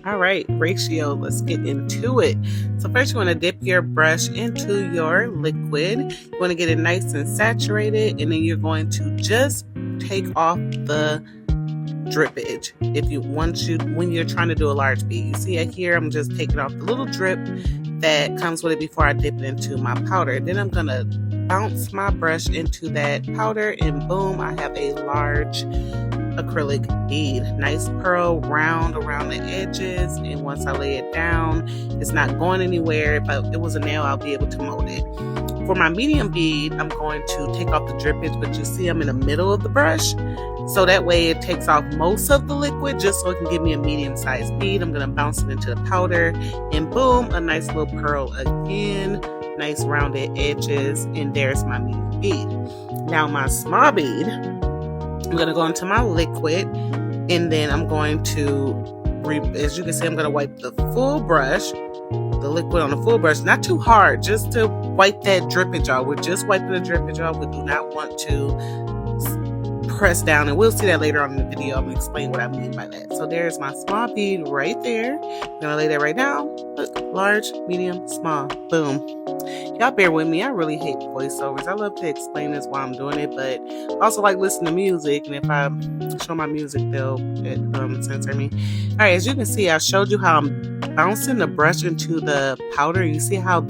All right, ratio, let's get into it. So first you want to dip your brush into your liquid. You want to get it nice and saturated, and then you're going to just take off the drippage. When you're trying to do a large bead, you see it here, I'm just taking off the little drip that comes with it before I dip it into my powder. Then I'm gonna bounce my brush into that powder, and boom, I have a large acrylic bead. Nice pearl round around the edges, and once I lay it down, it's not going anywhere. If it was a nail, I'll be able to mold it. For my medium bead, I'm going to take off the drippage, but you see I'm in the middle of the brush, so that way it takes off most of the liquid just so it can give me a medium-sized bead. I'm going to bounce it into the powder, and boom, a nice little pearl again, nice rounded edges, and there's my medium bead. Now my small bead, I'm going to go into my liquid, and then I'm going to, as you can see, I'm going to wipe the full brush, the liquid on the full brush, not too hard, just to wipe that drippage off. We're just wiping the drippage off. We do not want to press down, and we'll see that later on in the video. I'm going to explain what I mean by that. So there's my small bead right there. I'm going to lay that right down. Look, large, medium, small, boom. Y'all bear with me. I really hate voiceovers. I love to explain this while I'm doing it, but I also like listening to music, and if I show my music, they'll censor me. All right, as you can see, I showed you how I'm bouncing the brush into the powder. You see how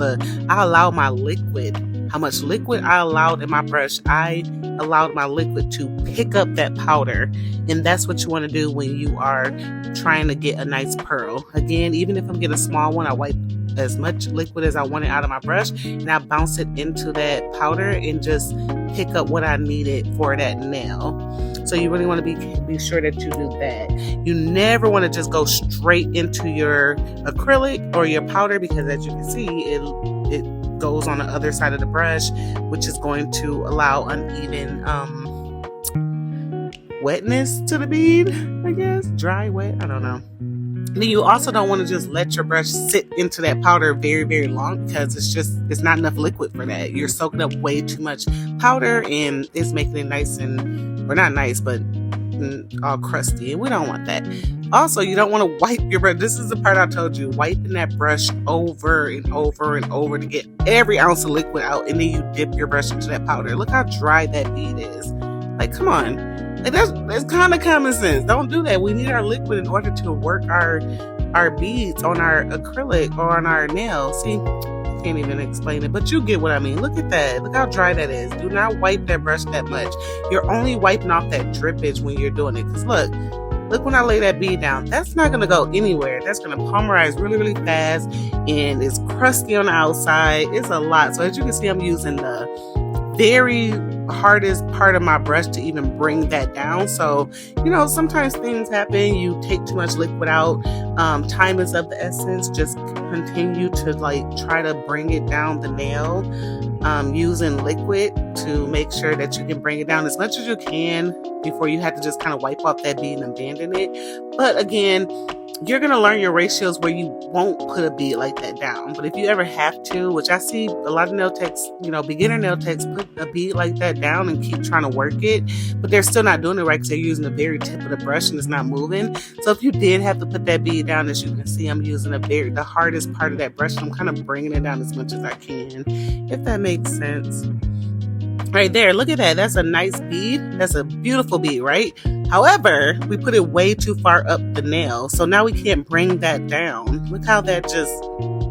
I allow my liquid, how much liquid I allowed in my brush. I allowed my liquid to pick up that powder, and that's what you want to do when you are trying to get a nice pearl. Again, even if I'm getting a small one, I wipe as much liquid as I wanted out of my brush, and I bounce it into that powder and just pick up what I needed for that nail. So you really want to be sure that you do that. You never want to just go straight into your acrylic or your powder, because as you can see, it goes on the other side of the brush, which is going to allow uneven wetness to the bead, I guess. Dry, wet, I don't know. Then you also don't want to just let your brush sit into that powder very, very long, because it's not enough liquid for that. You're soaking up way too much powder, and it's making it nice or not nice, but all crusty, and we don't want that. Also, you don't want to wipe your brush. This is the part I told you, wiping that brush over and over and over to get every ounce of liquid out, and then you dip your brush into that powder. Look how dry that bead is. Like, come on. Like, that's kind of common sense. Don't do that. We need our liquid in order to work our beads on our acrylic or on our nail. See, I can't even explain it, but you get what I mean. Look at that. Look how dry that is. Do not wipe that brush that much. You're only wiping off that drippage when you're doing it. Because look when I lay that bead down, that's not going to go anywhere. That's going to polymerize really, really fast, and it's crusty on the outside. It's a lot. So as you can see, I'm using the very hardest part of my brush to even bring that down. So, sometimes things happen. You take too much liquid out. Time is of the essence. Just continue to try to bring it down the nail, using liquid to make sure that you can bring it down as much as you can before you have to just kind of wipe off that bead and abandon it. But again, you're going to learn your ratios where you won't put a bead like that down. But if you ever have to, which I see a lot of nail techs, beginner nail techs put a bead like that down and keep trying to work it, but they're still not doing it right because they're using the very tip of the brush and it's not moving. So if you did have to put that bead down, as you can see, I'm using the hardest part of that brush. I'm kind of bringing it down as much as I can, if that makes sense. Right there, look at that. That's a nice bead. That's a beautiful bead, right? However, we put it way too far up the nail, so now we can't bring that down. Look how that just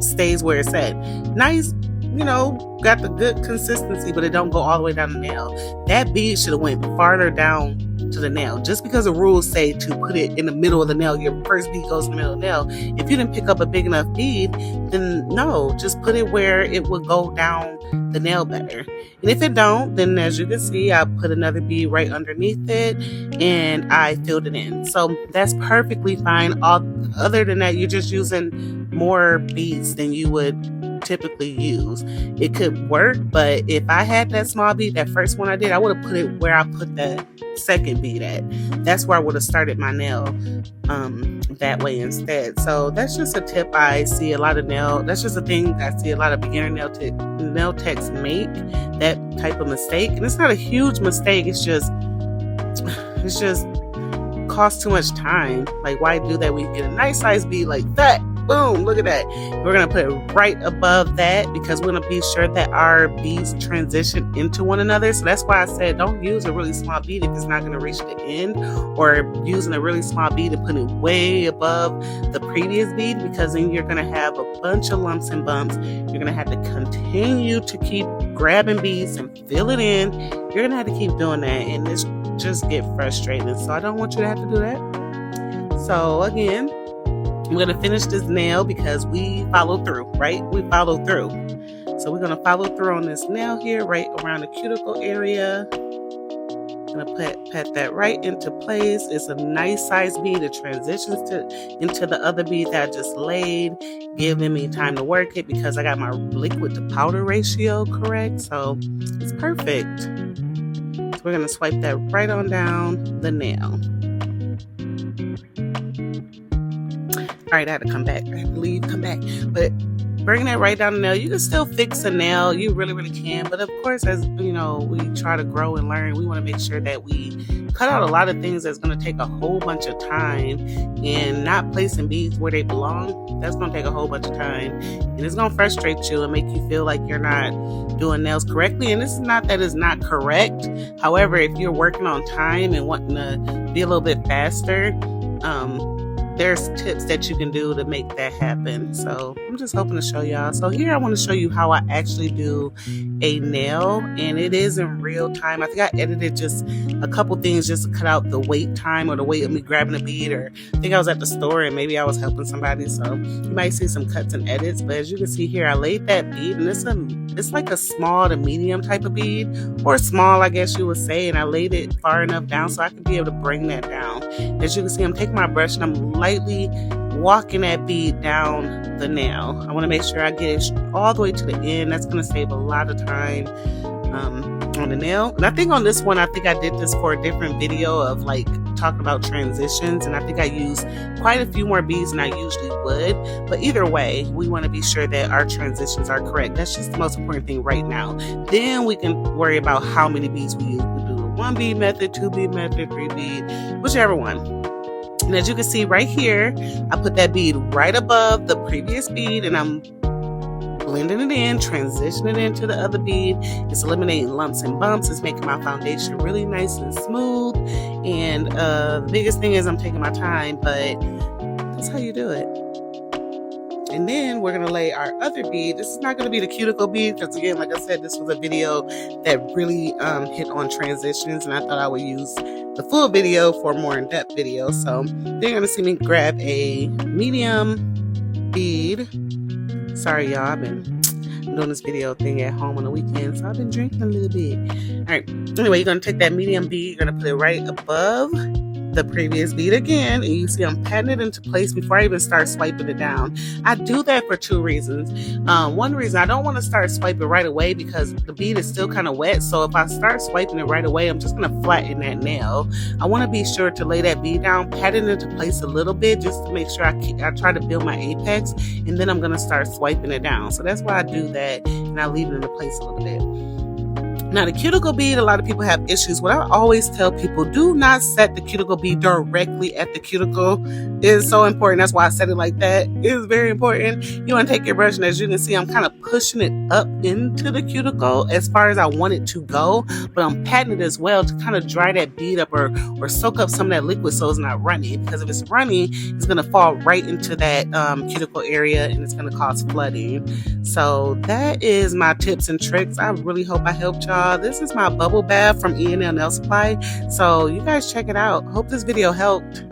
stays where it's at. Nice, got the good consistency, but it don't go all the way down the nail. That bead should have went farther down to the nail. Just because the rules say to put it in the middle of the nail, your first bead goes in the middle of the nail. If you didn't pick up a big enough bead, then no, just put it where it would go down the nail better. And if it don't, then as you can see, I put another bead right underneath it and I filled it in. So that's perfectly fine. Other than that, you're just using more beads than you would typically use. It could work, but if I had that small bead, that first one I did, I would have put it where I put that second bead at. That's where I would have started my nail that way instead. So that's just a tip I see a lot of that's just a thing I see a lot of beginner nail techs make, that type of mistake. And it's not a huge mistake, it's just costs too much time. Like, why do that? We get a nice size bead like that. Boom, look at that. We're going to put it right above that because we're going to be sure that our beads transition into one another. So that's why I said don't use a really small bead if it's not going to reach the end, or using a really small bead and putting it way above the previous bead, because then you're going to have a bunch of lumps and bumps. You're going to have to continue to keep grabbing beads and fill it in. You're going to have to keep doing that, and this just get frustrating. So I don't want you to have to do that. So again, I'm going to finish this nail because we followed through, right? We followed through. So we're going to follow through on this nail here, right around the cuticle area. I'm going to pat that right into place. It's a nice size bead. It transitions into the other bead that I just laid, giving me time to work it because I got my liquid to powder ratio correct. So it's perfect. So we're going to swipe that right on down the nail. All right, I had to come back. I had to leave, come back. But bringing that right down the nail, you can still fix a nail. You really, really can. But of course, as you know, we try to grow and learn, we want to make sure that we cut out a lot of things that's going to take a whole bunch of time, and not placing beads where they belong. That's going to take a whole bunch of time. And it's going to frustrate you and make you feel like you're not doing nails correctly. And this is not that it's not correct. However, if you're working on time and wanting to be a little bit faster, there's tips that you can do to make that happen. So I'm just hoping to show y'all. So here I want to show you how I actually do a nail, and it is in real time. I think I edited just a couple things just to cut out the wait time or the wait of me grabbing a bead, or I think I was at the store and maybe I was helping somebody. So you might see some cuts and edits, but as you can see here, I laid that bead, and it's like a small to medium type of bead, or small, I guess you would say, and I laid it far enough down so I could be able to bring that down. As you can see, I'm taking my brush and I'm lightly walking that bead down the nail. I want to make sure I get it all the way to the end. That's going to save a lot of time on the nail. And I think on this one, I think I did this for a different video of like talking about transitions, and I think I used quite a few more beads than I usually would. But either way, we want to be sure that our transitions are correct. That's just the most important thing right now. Then we can worry about how many beads we use. We do a 1 bead method, 2 bead method, 3 bead, whichever one. And as you can see right here, I put that bead right above the previous bead, and I'm blending it in, transitioning it into the other bead. It's eliminating lumps and bumps. It's making my foundation really nice and smooth. And the biggest thing is I'm taking my time, but that's how you do it. And then we're going to lay our other bead. This is not going to be the cuticle bead because, again, like I said, this was a video that really hit on transitions, and I thought I would use the full video for a more in-depth video. So they're going to see me grab a medium bead. Sorry, y'all. I've been doing this video thing at home on the weekend, so I've been drinking a little bit. All right. Anyway, you're going to take that medium bead. You're going to put it right above the previous bead again, and you see I'm patting it into place before I even start swiping it down. I do that for 2 reasons. One reason, I don't want to start swiping right away because the bead is still kind of wet, so if I start swiping it right away, I'm just going to flatten that nail. I want to be sure to lay that bead down, pat it into place a little bit just to make sure I try to build my apex, and then I'm going to start swiping it down. So that's why I do that, and I leave it into place a little bit. Now, the cuticle bead, a lot of people have issues. What I always tell people, do not set the cuticle bead directly at the cuticle. It is so important. That's why I set it like that. It is very important. You want to take your brush, and as you can see, I'm kind of pushing it up into the cuticle as far as I want it to go, but I'm patting it as well to kind of dry that bead up or soak up some of that liquid so it's not runny, because if it's runny, it's going to fall right into that cuticle area, and it's going to cause flooding. So that is my tips and tricks. I really hope I helped y'all. This is my bubble bath from E&L Nail Supply. So you guys check it out. Hope this video helped.